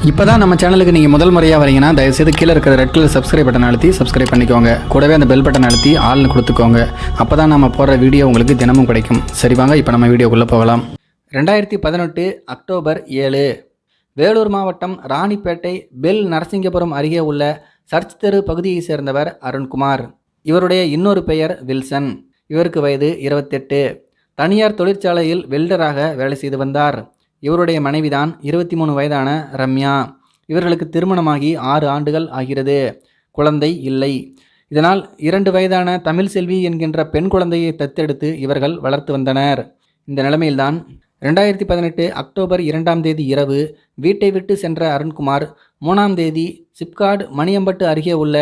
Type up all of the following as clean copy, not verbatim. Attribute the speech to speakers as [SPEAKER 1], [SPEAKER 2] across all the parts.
[SPEAKER 1] இப்போ தான் நம்ம சேனலுக்கு நீங்கள் முதல் முறையாக வரீங்கன்னா தயவுசெய்து கீழே இருக்கிற ரெட் கலர் சப்ஸ்கிரைப் பட்டன் அழுத்தி சப்ஸ்கிரைப் பண்ணிக்கோங்க. கூடவே அந்த பெல் பட்டன் அழுத்தி ஆள்னு கொடுத்துக்கோங்க. அப்போ தான் நம்ம போடுற வீடியோ உங்களுக்கு தினமும் கிடைக்கும். சரி வாங்க இப்போ நம்ம வீடியோக்குள்ளே போகலாம். 2018 அக்டோபர் 7 வேலூர் மாவட்டம் ராணிப்பேட்டை பெல் நரசிங்கபுரம் அருகே உள்ள சர்ச் தெரு பகுதியை சேர்ந்தவர் அருண்குமார். இவருடைய இன்னொரு பெயர் வில்சன். இவருக்கு வயது 28. தனியார் தொழிற்சாலையில் வெல்டராக வேலை செய்து வந்தார். இவருடைய மனைவிதான் 23 வயதான ரம்யா. இவர்களுக்கு திருமணமாகி 6 ஆண்டுகள் ஆகிறது. குழந்தை இல்லை. இதனால் 2 வயதான தமிழ்செல்வி என்கின்ற பெண் குழந்தையை தத்தெடுத்து இவர்கள் வளர்த்து வந்தனர். இந்த நிலைமையில்தான் 2018 அக்டோபர் 2ஆம் தேதி இரவு வீட்டை விட்டு சென்ற அருண்குமார் 3ஆம் தேதி சிப்காட் மணியம்பட்டு அருகே உள்ள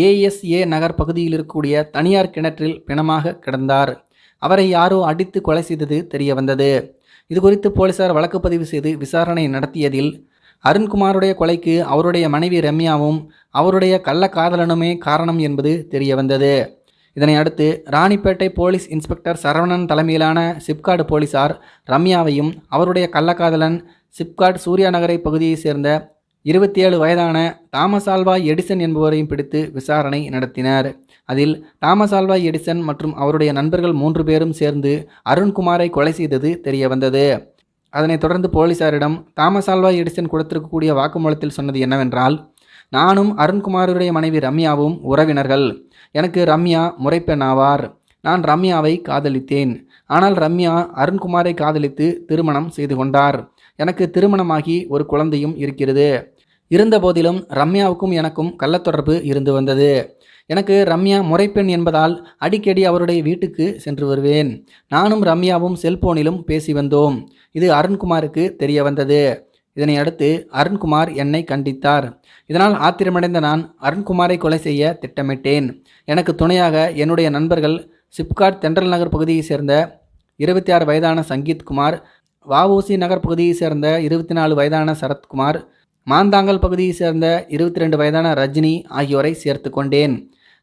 [SPEAKER 1] ASA நகர் பகுதியில் இருக்கக்கூடிய தனியார் கிணற்றில் பிணமாக கிடந்தார். அவரை யாரோ அடித்து கொலை செய்தது தெரிய வந்தது. இது குறித்து போலீசார் வழக்கு பதிவு செய்து விசாரணை நடத்தியதில் அருண்குமாருடைய கொலைக்கு அவருடைய மனைவி ரம்யாவும் அவருடைய கள்ளக்காதலனுமே காரணம் என்பது தெரிய வந்தது. இதனை அடுத்து ராணிப்பேட்டை போலீஸ் இன்ஸ்பெக்டர் சரவணன் தலைமையிலான சிப்காட் போலீசார் ரம்யாவையும் அவருடைய கள்ளக்காதலன் சிப்காட் சூர்யா நகரை பகுதியைச் சேர்ந்த 27 வயதான தாமஸ் ஆல்வா எடிசன் என்பவரையும் பிடித்து விசாரணை நடத்தினர். அதில் தாமஸ் ஆல்வா எடிசன் மற்றும் அவருடைய நண்பர்கள் 3 பேரும் சேர்ந்து அருண்குமாரை கொலை செய்தது தெரிய வந்தது. அதனைத் தொடர்ந்து போலீசாரிடம் தாமஸ் ஆல்வா எடிசன் கொடுத்திருக்கக்கூடிய வாக்குமூலத்தில் சொன்னது என்னவென்றால், நானும் அருண்குமாருடைய மனைவி ரம்யாவும் உறவினர்கள். எனக்கு ரம்யா முறைப்பெண் ஆவார். நான் ரம்யாவை காதலித்தேன். ஆனால் ரம்யா அருண்குமாரை காதலித்து திருமணம் செய்து கொண்டார். எனக்கு திருமணமாகி ஒரு குழந்தையும் இருக்கிறது. இருந்த போதிலும் ரம்யாவுக்கும் எனக்கும் கள்ளத்தொடர்பு இருந்து வந்தது. எனக்கு ரம்யா முறைப்பெண் என்பதால் அடிக்கடி அவருடைய வீட்டுக்கு சென்று வருவேன். நானும் ரம்யாவும் செல்போனிலும் பேசி வந்தோம். இது அருண்குமாருக்கு தெரிய வந்தது. இதனை அடுத்து அருண்குமார் என்னை கண்டித்தார். இதனால் ஆத்திரமடைந்த நான் அருண்குமாரை கொலை செய்ய திட்டமிட்டேன். எனக்கு துணையாக என்னுடைய நண்பர்கள் சிப்காட் தென்றல் நகர் பகுதியை சேர்ந்த 26 வயதான சங்கீத்குமார், வஉசி நகர் பகுதியை சேர்ந்த 24 வயதான சரத்குமார், மாந்தாங்கல் பகுதியை சேர்ந்த 22 வயதான ரஜினி ஆகியோரை சேர்த்து கொண்டேன்.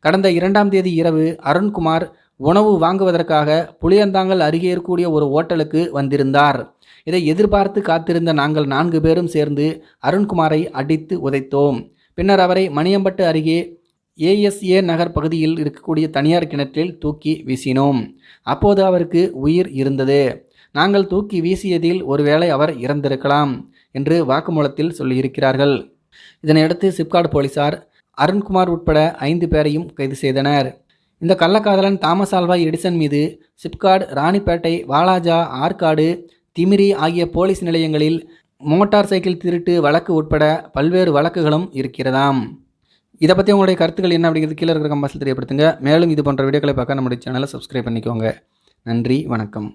[SPEAKER 1] கடந்த 2ஆம் தேதி இரவு அருண்குமார் உணவு வாங்குவதற்காக புளியந்தாங்கல் அருகே இருக்கக்கூடிய ஒரு ஓட்டலுக்கு வந்திருந்தார். இதை எதிர்பார்த்து காத்திருந்த நாங்கள் 4 பேரும் சேர்ந்து அருண்குமாரை அடித்து உதைத்தோம். பின்னர் அவரை மணியம்பட்டு அருகே ASA நகர் பகுதியில் இருக்கக்கூடிய தனியார் கிணற்றில் தூக்கி வீசினோம். அப்போது அவருக்கு உயிர் இருந்தது. நாங்கள் தூக்கி வீசியதில் ஒருவேளை அவர் இறந்திருக்கலாம் என்று வாக்குமூலத்தில் சொல்லியிருக்கிறார்கள். இதனையடுத்து சிப்காட் போலீசார் அருண்குமார் உட்பட 5 பேரையும் கைது செய்தனர். இந்த கள்ளக்காதலன் தாமஸ் ஆல்வா எடிசன் மீது சிப்காட், ராணிப்பேட்டை, வாலாஜா, ஆற்காடு, திமிரி ஆகிய போலீஸ் நிலையங்களில் மோட்டார் சைக்கிள் திருட்டு வழக்கு உட்பட பல்வேறு வழக்குகளும் இருக்கிறதாம். இதை பற்றி உங்களுடைய கருத்துக்கள் என்ன அப்படிங்கிறது கீழே இருக்கிற கமெண்ட்ஸில் தெரியப்படுத்துங்க. மேலும் இது போன்ற வீடியோக்களை பார்க்க நம்முடைய சேனலை சப்ஸ்கிரைப் பண்ணிக்கோங்க. நன்றி, வணக்கம்.